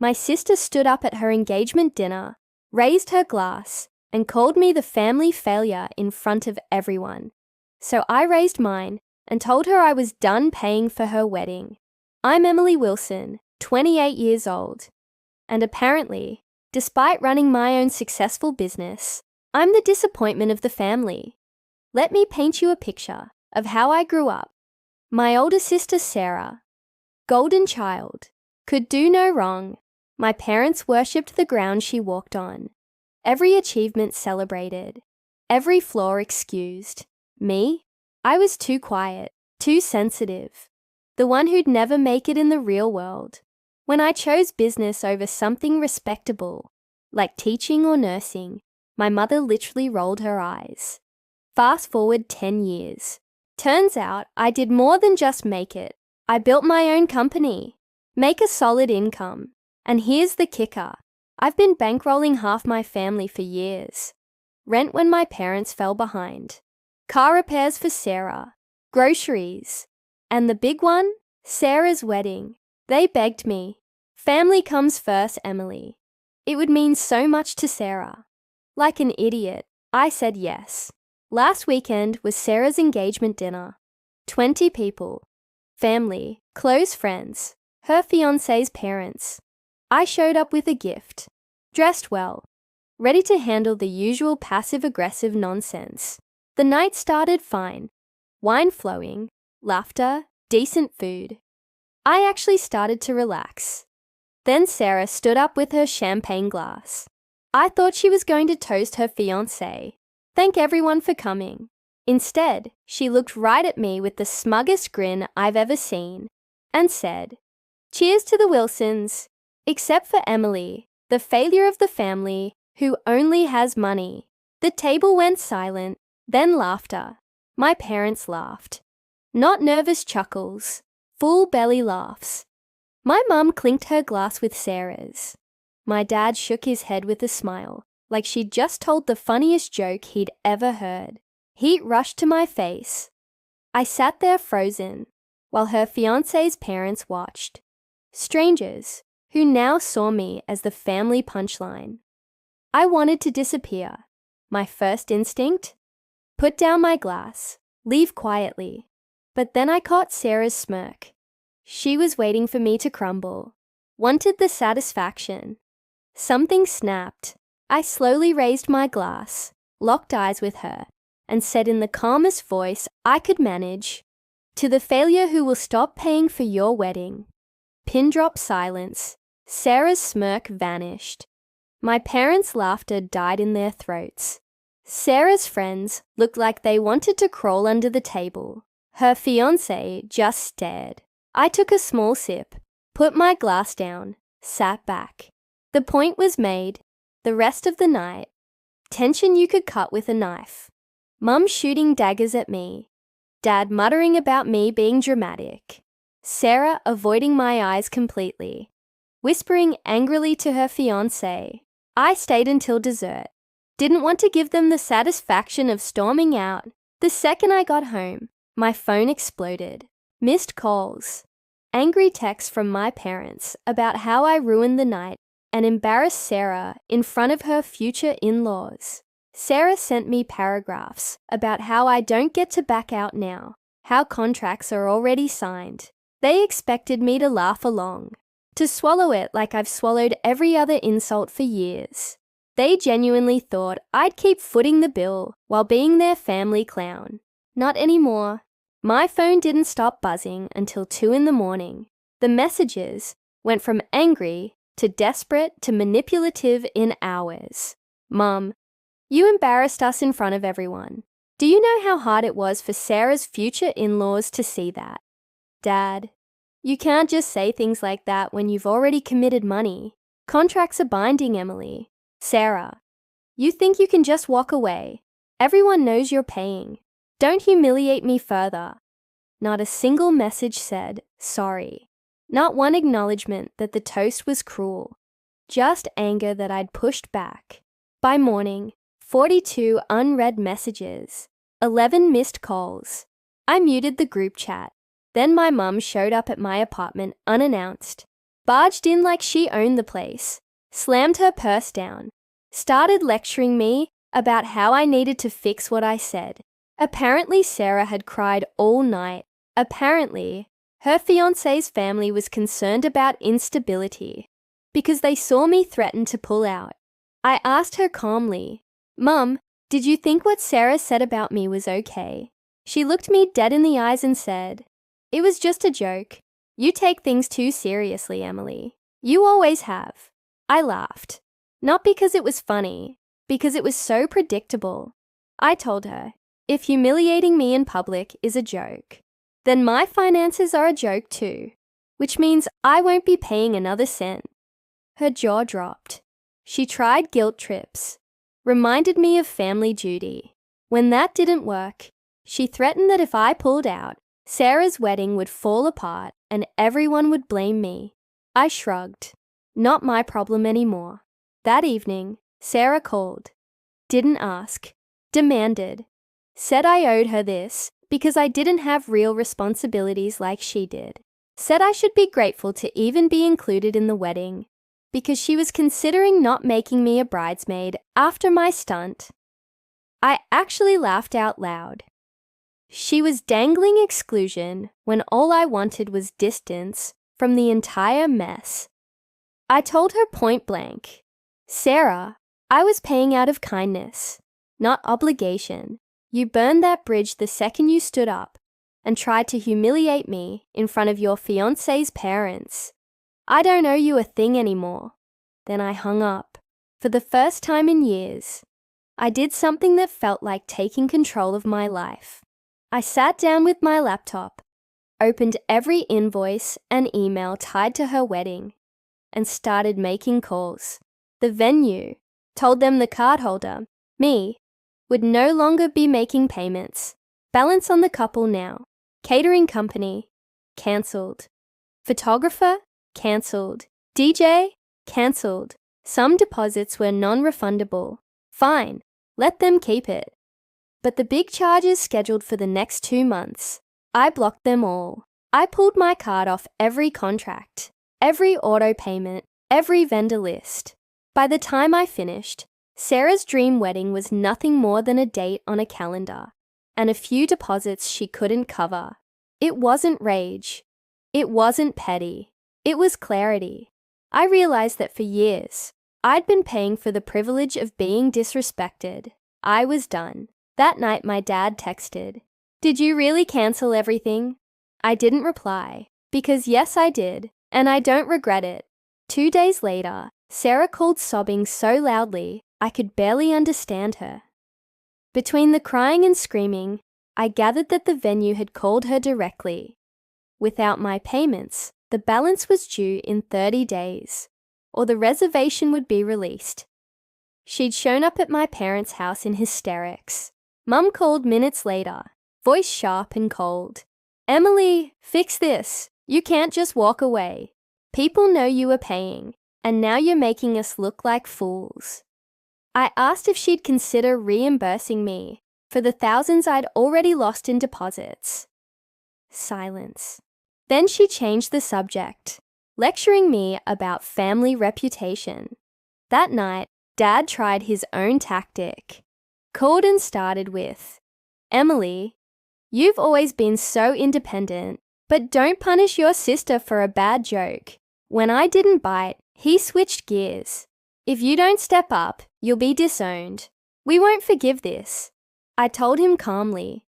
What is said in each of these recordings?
My sister stood up at her engagement dinner, raised her glass, and called me the family failure in front of everyone. So I raised mine and told her I was done paying for her wedding. I'm Emily Wilson, 28 years old, and apparently, despite running my own successful business, I'm the disappointment of the family. Let me paint you a picture of how I grew up. My older sister Sarah, golden child, could do no wrong. My parents worshipped the ground she walked on. Every achievement celebrated, every flaw excused. Me? I was too quiet, too sensitive, the one who'd never make it in the real world. When I chose business over something respectable, like teaching or nursing, my mother literally rolled her eyes. Fast forward 10 years. Turns out I did more than just make it. I built my own company, make a solid income. And here's the kicker. I've been bankrolling half my family for years. Rent when my parents fell behind. Car repairs for Sarah. Groceries. And the big one? Sarah's wedding. They begged me. Family comes first, Emily. It would mean so much to Sarah. Like an idiot, I said yes. Last weekend was Sarah's engagement dinner. 20 people. Family, close friends, her fiancé's parents. I showed up with a gift, dressed well, ready to handle the usual passive-aggressive nonsense. The night started fine. Wine flowing, laughter, decent food. I actually started to relax. Then Sarah stood up with her champagne glass. I thought she was going to toast her fiancé, thank everyone for coming. Instead, she looked right at me with the smuggest grin I've ever seen and said, "Cheers to the Wilsons. Except for Emily, the failure of the family, who only has money." The table went silent, then laughter. My parents laughed. Not nervous chuckles, full belly laughs. My mum clinked her glass with Sarah's. My dad shook his head with a smile, like she'd just told the funniest joke he'd ever heard. Heat rushed to my face. I sat there frozen, while her fiancé's parents watched. Strangers, who now saw me as the family punchline. I wanted to disappear. My first instinct? Put down my glass, leave quietly. But then I caught Sarah's smirk. She was waiting for me to crumble, wanted the satisfaction. Something snapped. I slowly raised my glass, locked eyes with her, and said in the calmest voice I could manage, "To the failure who will stop paying for your wedding." Pin drop silence. Sarah's smirk vanished. My parents' laughter died in their throats. Sarah's friends looked like they wanted to crawl under the table. Her fiancé just stared. I took a small sip, put my glass down, sat back. The point was made. The rest of the night, tension you could cut with a knife. Mum shooting daggers at me. Dad muttering about me being dramatic. Sarah avoiding my eyes completely, whispering angrily to her fiancé. I stayed until dessert. Didn't want to give them the satisfaction of storming out. The second I got home, my phone exploded. Missed calls. Angry texts from my parents about how I ruined the night and embarrassed Sarah in front of her future in-laws. Sarah sent me paragraphs about how I don't get to back out now, how contracts are already signed. They expected me to laugh along, to swallow it like I've swallowed every other insult for years. They genuinely thought I'd keep footing the bill while being their family clown. Not anymore. My phone didn't stop buzzing until 2 a.m. The messages went from angry to desperate to manipulative in hours. "Mum, you embarrassed us in front of everyone. Do you know how hard it was for Sarah's future in-laws to see that? Dad, you can't just say things like that when you've already committed money. Contracts are binding, Emily. Sarah, you think you can just walk away. Everyone knows you're paying. Don't humiliate me further." Not a single message said, "Sorry." Not one acknowledgement that the toast was cruel. Just anger that I'd pushed back. By morning, 42 unread messages, 11 missed calls. I muted the group chat. Then my mum showed up at my apartment unannounced. barged in like she owned the place, slammed her purse down, started lecturing me about how I needed to fix what I said. Apparently, Sarah had cried all night. Apparently, her fiancé's family was concerned about instability because they saw me threaten to pull out. I asked her calmly, "Mum, did you think what Sarah said about me was okay?" She looked me dead in the eyes and said, "It was just a joke. You take things too seriously, Emily. You always have." I laughed. Not because it was funny, because it was so predictable. I told her, if humiliating me in public is a joke, then my finances are a joke too, which means I won't be paying another cent. Her jaw dropped. She tried guilt trips, reminded me of family duty. When that didn't work, she threatened that if I pulled out, Sarah's wedding would fall apart and everyone would blame me. I shrugged. Not my problem anymore. That evening, Sarah called. Didn't ask. Demanded. Said I owed her this because I didn't have real responsibilities like she did. Said I should be grateful to even be included in the wedding because she was considering not making me a bridesmaid after my stunt. I actually laughed out loud. She was dangling exclusion when all I wanted was distance from the entire mess. I told her point blank, "Sarah, I was paying out of kindness, not obligation. You burned that bridge the second you stood up and tried to humiliate me in front of your fiancé's parents. I don't owe you a thing anymore." Then I hung up. For the first time in years, I did something that felt like taking control of my life. I sat down with my laptop, opened every invoice and email tied to her wedding, and started making calls. The venue told them the cardholder, me, would no longer be making payments. Balance on the couple now. Catering company, cancelled. Photographer, cancelled. DJ, cancelled. Some deposits were non-refundable. Fine, let them keep it. But the big charges scheduled for the next 2 months, I blocked them all. I pulled my card off every contract, every auto payment, every vendor list. By the time I finished, Sarah's dream wedding was nothing more than a date on a calendar and a few deposits she couldn't cover. It wasn't rage. It wasn't petty. It was clarity. I realized that for years, I'd been paying for the privilege of being disrespected. I was done. That night, my dad texted, "Did you really cancel everything?" I didn't reply, because yes, I did, and I don't regret it. 2 days later, Sarah called sobbing so loudly, I could barely understand her. Between the crying and screaming, I gathered that the venue had called her directly. Without my payments, the balance was due in 30 days, or the reservation would be released. She'd shown up at my parents' house in hysterics. Mum called minutes later, voice sharp and cold. "Emily, fix this. You can't just walk away. People know you are paying, and now you're making us look like fools." I asked if she'd consider reimbursing me for the thousands I'd already lost in deposits. Silence. Then she changed the subject, lecturing me about family reputation. That night, Dad tried his own tactic. Called and started with, "Emily, you've always been so independent, but don't punish your sister for a bad joke. When I didn't bite, he switched gears. If you don't step up, you'll be disowned. We won't forgive this." I told him calmly.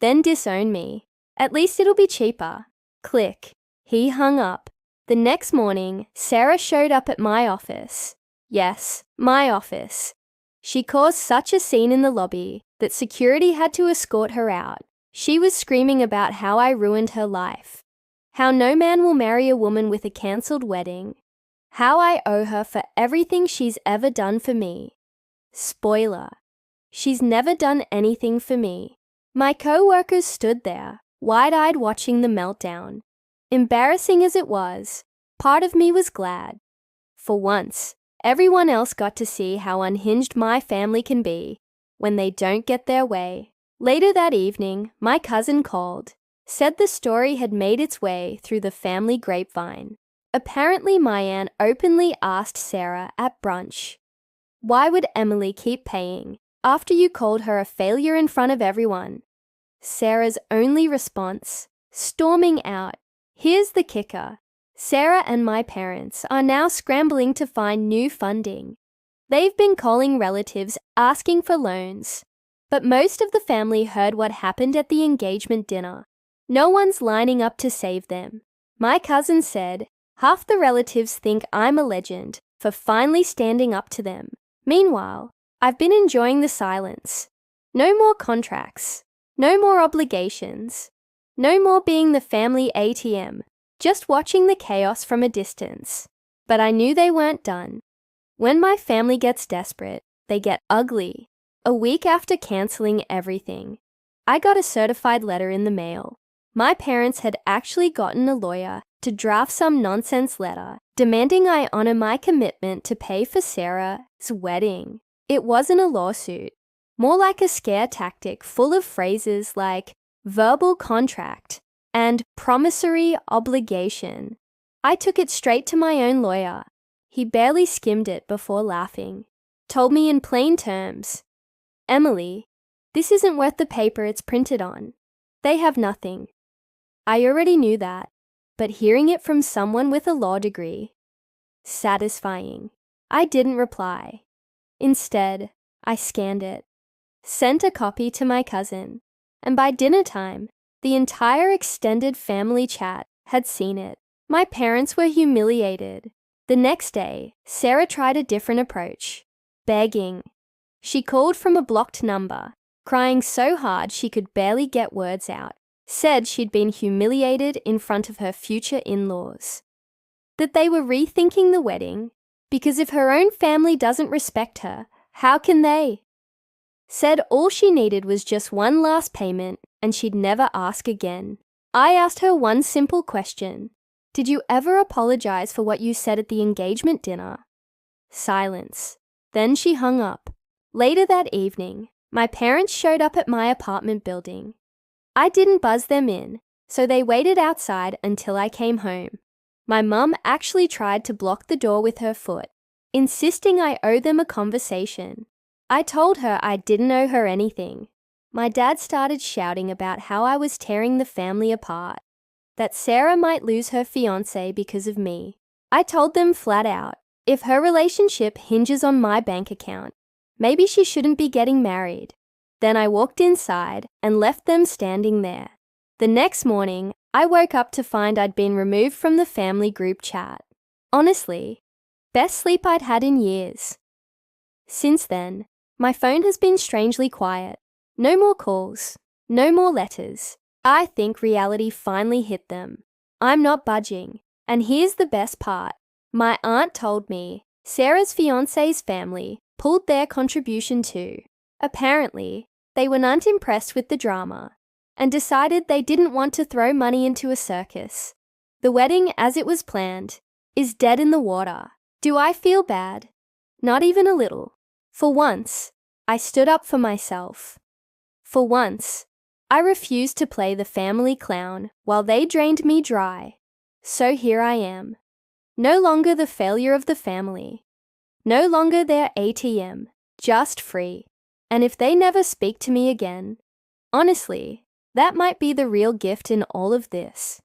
"Then disown me. At least it'll be cheaper." Click. He hung up. The next morning, Sarah showed up at my office. Yes, my office. She caused such a scene in the lobby that security had to escort her out. She was screaming about how I ruined her life, how no man will marry a woman with a cancelled wedding, how I owe her for everything she's ever done for me. Spoiler, she's never done anything for me. My co-workers stood there, wide-eyed watching the meltdown. Embarrassing as it was, part of me was glad. For once, everyone else got to see how unhinged my family can be when they don't get their way. Later that evening, my cousin called, said the story had made its way through the family grapevine. Apparently, my aunt openly asked Sarah at brunch, "Why would Emily keep paying after you called her a failure in front of everyone?" Sarah's only response, storming out, "Here's the kicker. Sarah and my parents are now scrambling to find new funding. They've been calling relatives asking for loans. But most of the family heard what happened at the engagement dinner. No one's lining up to save them. My cousin said, half the relatives think I'm a legend for finally standing up to them. Meanwhile, I've been enjoying the silence. No more contracts. No more obligations. No more being the family ATM. Just watching the chaos from a distance. But I knew they weren't done. When my family gets desperate, they get ugly. A week after canceling everything, I got a certified letter in the mail. My parents had actually gotten a lawyer to draft some nonsense letter demanding I honor my commitment to pay for Sarah's wedding. It wasn't a lawsuit, more like a scare tactic full of phrases like verbal contract and promissory obligation. I took it straight to my own lawyer. He barely skimmed it before laughing. Told me in plain terms, "Emily, this isn't worth the paper it's printed on. They have nothing." I already knew that, but hearing it from someone with a law degree, satisfying. I didn't reply. Instead, I scanned it, sent a copy to my cousin, and by dinner time, the entire extended family chat had seen it. My parents were humiliated. The next day, Sarah tried a different approach, begging. She called from a blocked number, crying so hard she could barely get words out, said she'd been humiliated in front of her future in-laws, that they were rethinking the wedding because if her own family doesn't respect her, how can they? Said all she needed was just one last payment and she'd never ask again. I asked her one simple question. Did you ever apologize for what you said at the engagement dinner? Silence. Then she hung up. Later that evening, my parents showed up at my apartment building. I didn't buzz them in, so they waited outside until I came home. My mum actually tried to block the door with her foot, insisting I owe them a conversation. I told her I didn't owe her anything. My dad started shouting about how I was tearing the family apart, that Sarah might lose her fiancé because of me. I told them flat out, if her relationship hinges on my bank account, maybe she shouldn't be getting married. Then I walked inside and left them standing there. The next morning, I woke up to find I'd been removed from the family group chat. Honestly, best sleep I'd had in years. Since then, my phone has been strangely quiet. No more calls, no more letters. I think reality finally hit them. I'm not budging. And here's the best part. My aunt told me Sarah's fiancé's family pulled their contribution too. Apparently, they were not impressed with the drama and decided they didn't want to throw money into a circus. The wedding, as it was planned, is dead in the water. Do I feel bad? Not even a little. For once, I stood up for myself. For once, I refused to play the family clown while they drained me dry. So here I am. No longer the failure of the family. No longer their ATM, just free. And if they never speak to me again, honestly, that might be the real gift in all of this.